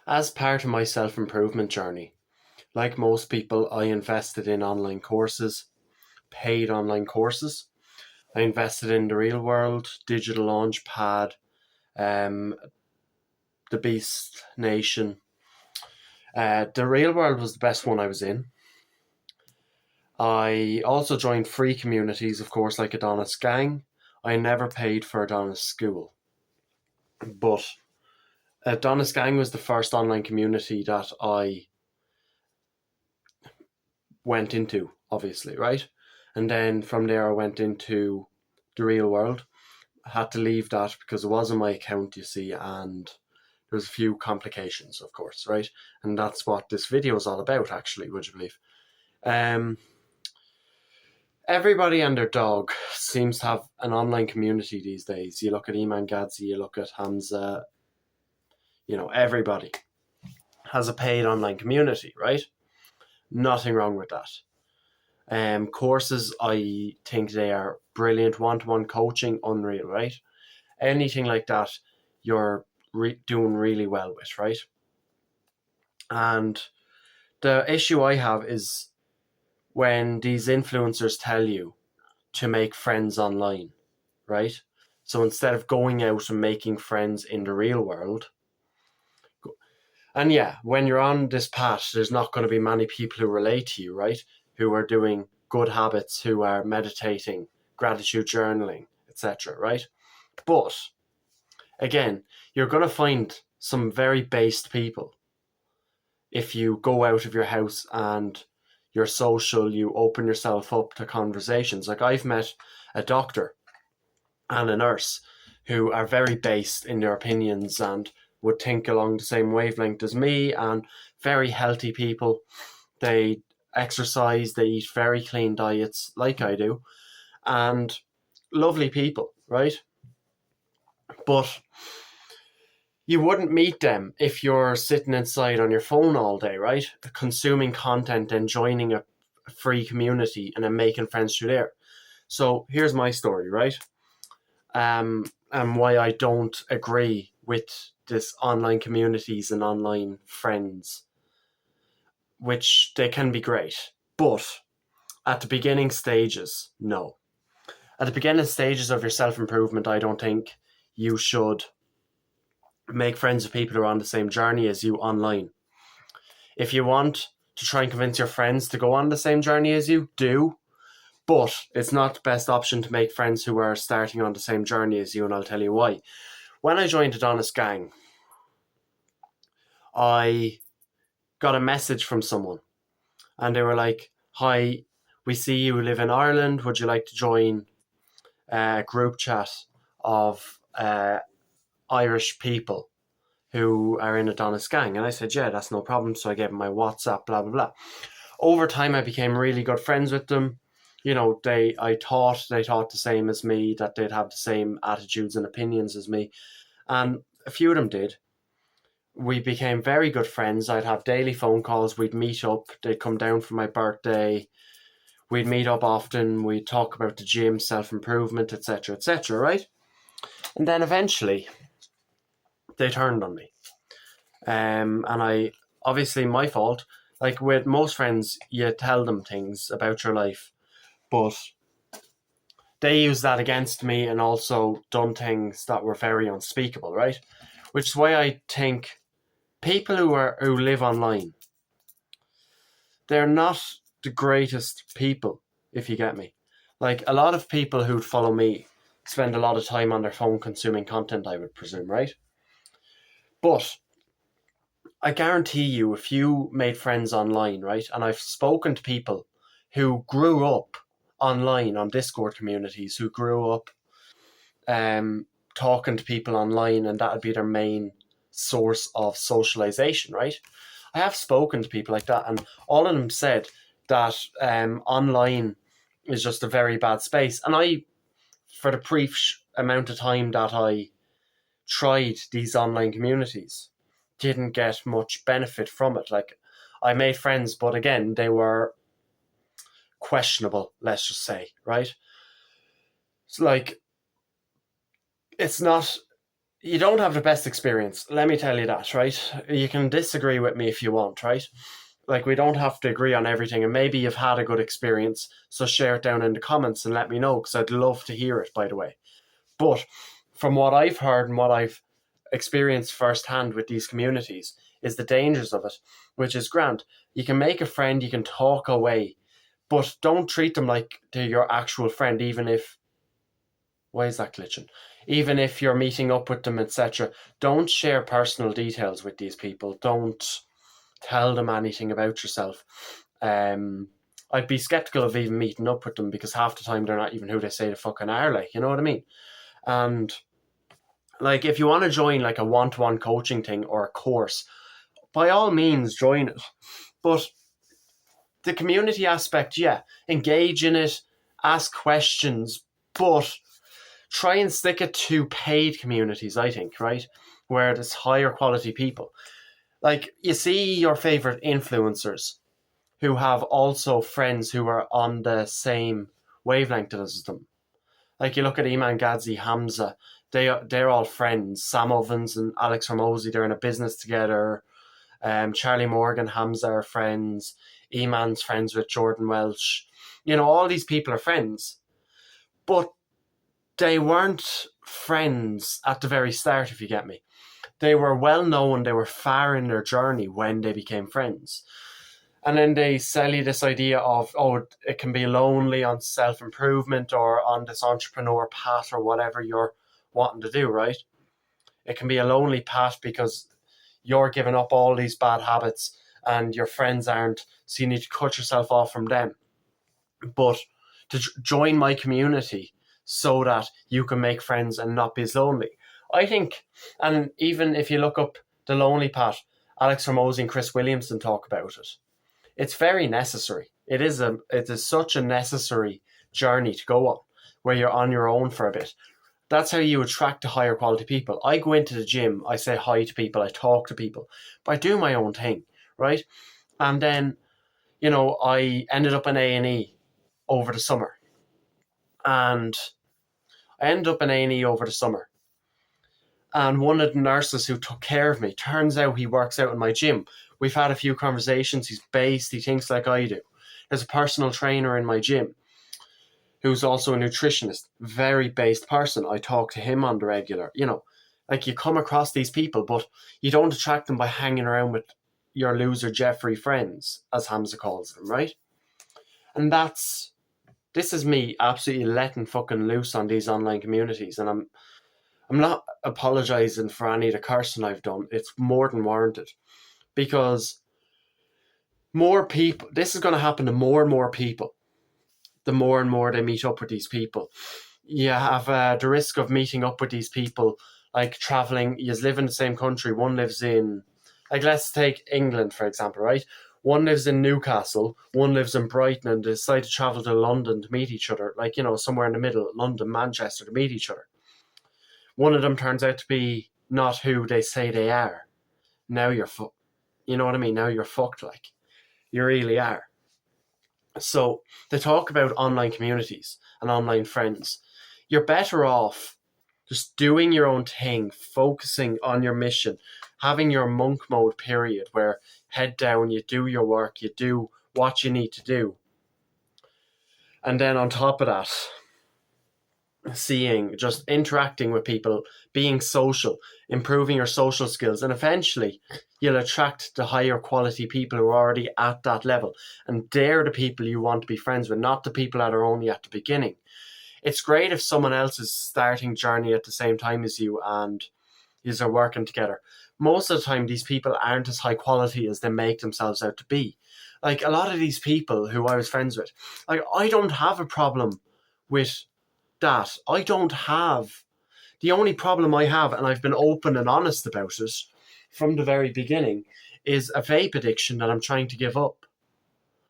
As part of my self-improvement journey, like most people, I invested in online courses, paid online courses. I invested in the Real World, Digital Launchpad, um, the Beast Nation. The Real World was the best one I was in. I also joined free communities, of course, like Adonis Gang. I never paid for Adonis School, but Adonis Gang was the first online community that I went into, obviously, right? And then from there, I went into the Real World. I had to leave that because it wasn't my account, you see, and there was a few complications, of course, right? And that's what this video is all about, actually, would you believe? Um, Everybody and their dog seems to have an online community these days. You look at Iman Gadzi, you look at Hamza, everybody has a paid online community, right? Nothing wrong with that. Courses, I think they are brilliant. One-to-one coaching, unreal, right? Anything like that, you're doing really well with, right? And the issue I have is when these influencers tell you to make friends online, right? So instead of going out and making friends in the real world, and yeah, when you're on this path, there's not going to be many people who relate to you, right? Who are doing good habits, who are meditating, gratitude journaling, etc., right? But again, you're going to find some very based people if you go out of your house and you're social, you open yourself up to conversations. Like I've met a doctor and a nurse who are very based in their opinions and would think along the same wavelength as me, and very healthy people. They exercise, they eat very clean diets like I do, and lovely people, right? But you wouldn't meet them if you're sitting inside on your phone all day, right? Consuming content and joining a free community and then making friends through there. So here's my story, right? And why I don't agree with this online communities and online friends, which they can be great, but at the beginning stages, no. At the beginning stages of your self-improvement, I don't think you should make friends with people who are on the same journey as you online. If you want to try and convince your friends to go on the same journey as you, do. But it's not the best option to make friends who are starting on the same journey as you, and I'll tell you why. When I joined Adonis Gang, I got a message from someone, and they were like, "Hi, we see you live in Ireland. Would you like to join a group chat of Irish people who are in Adonis Gang?" And I said, "Yeah, that's no problem." So I gave them my WhatsApp, blah, blah, blah. Over time, I became really good friends with them. I thought they thought the same as me, that they'd have the same attitudes and opinions as me. And a few of them did. We became very good friends. I'd have daily phone calls. We'd meet up. They'd come down for my birthday. We'd meet up often. We'd talk about the gym, self-improvement, etc., right? And then eventually, they turned on me. And I, obviously my fault. Like with most friends, you tell them things about your life, but they used that against me and also done things that were very unspeakable, right? Which is why I think people who live online, they're not the greatest people, if you get me. Like a lot of people who'd follow me spend a lot of time on their phone consuming content, I would presume, right? But I guarantee you, if you made friends online, right, and I've spoken to people who grew up online on Discord communities, who grew up talking to people online, and that would be their main source of socialization, right? I have spoken to people like that, and all of them said that online is just a very bad space. And I, for the brief amount of time that I tried these online communities, didn't get much benefit from it. Like, I made friends, but again, they were questionable, let's just say, right? It's like, it's not you don't have the best experience. Let me tell you that, right? You can disagree with me if you want, right? Like, we don't have to agree on everything, and maybe you've had a good experience, so share it down in the comments and let me know, because I'd love to hear it, by the way. But from what I've heard and what I've experienced firsthand with these communities is the dangers of it, which is grand. You can make a friend, you can talk away, but don't treat them like they're your actual friend, even if, why is that glitching? Even if you're meeting up with them, etc. Don't share personal details with these people. Don't tell them anything about yourself. I'd be skeptical of even meeting up with them, because half the time they're not even who they say they fucking are, like, you know what I mean? And like, if you want to join like a one-to-one coaching thing or a course, by all means join it. But the community aspect, yeah, engage in it, ask questions, but try and stick it to paid communities, I think, right? Where there's higher quality people. Like, you see your favorite influencers who have also friends who are on the same wavelength as them. Like, you look at Iman Gadzhi, Hamza, they're all friends. Sam Ovens and Alex Hormozy, they're in a business together. Charlie Morgan, Hamza are friends. Iman's friends with Jordan Welch. You know, all these people are friends. But they weren't friends at the very start, if you get me. They were well known, they were far in their journey when they became friends. And then they sell you this idea of, oh, it can be lonely on self-improvement or on this entrepreneur path or whatever you're wanting to do, right? It can be a lonely path because you're giving up all these bad habits and your friends aren't, so you need to cut yourself off from them. But to join my community so that you can make friends and not be as lonely. I think, and even if you look up the lonely path, Alex Hormozy and Chris Williamson talk about it. It's very necessary. It is such a necessary journey to go on, where you're on your own for a bit. That's how you attract the higher quality people. I go into the gym, I say hi to people, I talk to people, but I do my own thing, right? And then, you know, I ended up in A&E over the summer. And I ended up in A&E over the summer. And one of the nurses who took care of me, turns out he works out in my gym. We've had a few conversations. He's based. He thinks like I do. There's a personal trainer in my gym who's also a nutritionist. Very based person. I talk to him on the regular. You know, like, you come across these people, but you don't attract them by hanging around with your loser Jeffrey friends, as Hamza calls them, right? And this is me absolutely letting fucking loose on these online communities. And I'm not apologizing for any of the cursing I've done. It's more than warranted, because more people, this is going to happen to more and more people the more and more they meet up with these people. You have the risk of meeting up with these people, like traveling. You live in the same country. One lives in, like, let's take England for example, right? One lives in Newcastle, one lives in Brighton, and they decide to travel to London to meet each other, like, you know, somewhere in the middle, London, Manchester, to meet each other. One of them turns out to be not who they say they are. Now you're you know what I mean? Now you're fucked, like, you really are. So they talk about online communities and online friends. You're better off just doing your own thing, focusing on your mission, having your monk mode period where head down, you do your work, you do what you need to do. And then on top of that, just interacting with people, being social, improving your social skills, and eventually you'll attract the higher quality people who are already at that level. And they're the people you want to be friends with, not the people that are only at the beginning. It's great if someone else is starting journey at the same time as you and you are working together. Most of the time, these people aren't as high quality as they make themselves out to be. Like, a lot of these people who I was friends with, like, I don't have a problem with that. I don't have. The only problem I have, and I've been open and honest about it from the very beginning, is a vape addiction that I'm trying to give up.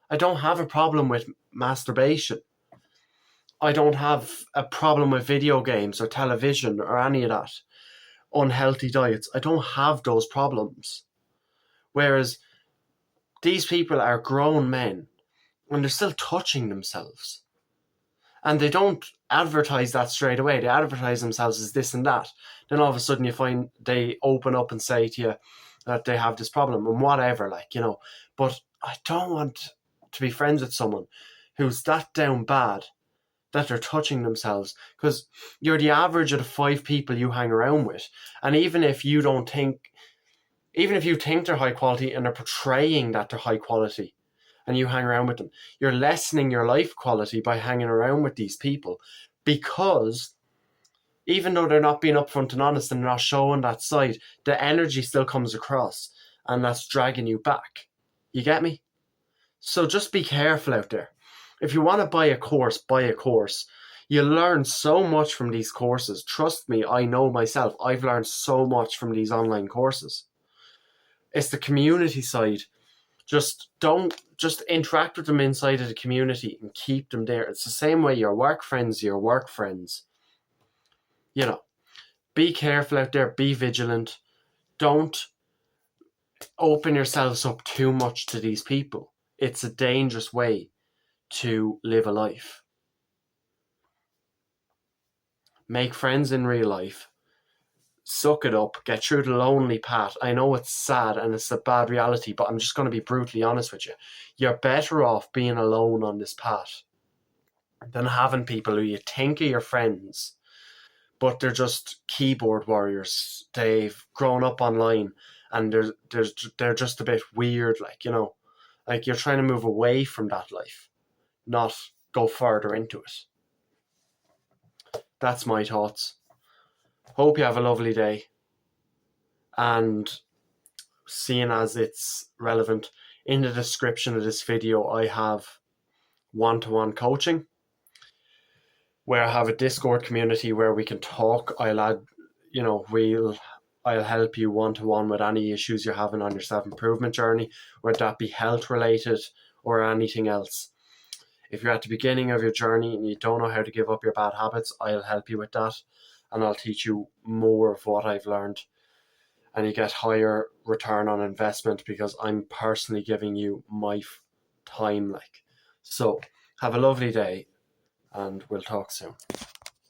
I don't have a problem with masturbation. I don't have a problem with video games or television or any of that. Unhealthy diets. I don't have those problems. Whereas these people are grown men and they're still touching themselves. And they don't advertise that straight away. They advertise themselves as this and that. Then all of a sudden you find they open up and say to you that they have this problem and whatever, like, you know. But I don't want to be friends with someone who's that down bad that they're touching themselves, because you're the average of the 5 people you hang around with. And even if you think they're high quality and they're portraying that they're high quality and you hang around with them, you're lessening your life quality by hanging around with these people, because even though they're not being upfront and honest and they're not showing that side, the energy still comes across and that's dragging you back. You get me? So just be careful out there. If you want to buy a course, buy a course. You learn so much from these courses. Trust me, I know myself. I've learned so much from these online courses. It's the community side. Just interact with them inside of the community and keep them there. It's the same way your work friends, You know, be careful out there. Be vigilant. Don't open yourselves up too much to these people. It's a dangerous way to live a life. Make friends in real life. Suck it up. Get through the lonely path. I know it's sad and it's a bad reality, but I'm just going to be brutally honest with you. You're better off being alone on this path than having people who you think are your friends, but they're just keyboard warriors. They've grown up online and they're just a bit weird, like, you know. Like, you're trying to move away from that life, not go further into it. That's my thoughts. Hope you have a lovely day. And seeing as it's relevant, in the description of this video, I have one-to-one coaching, where I have a Discord community where we can talk. I'll help you one-to-one with any issues you're having on your self-improvement journey, whether that be health related or anything else. If you're at the beginning of your journey and you don't know how to give up your bad habits, I'll help you with that. And I'll teach you more of what I've learned. And you get higher return on investment because I'm personally giving you my time. So have a lovely day and we'll talk soon.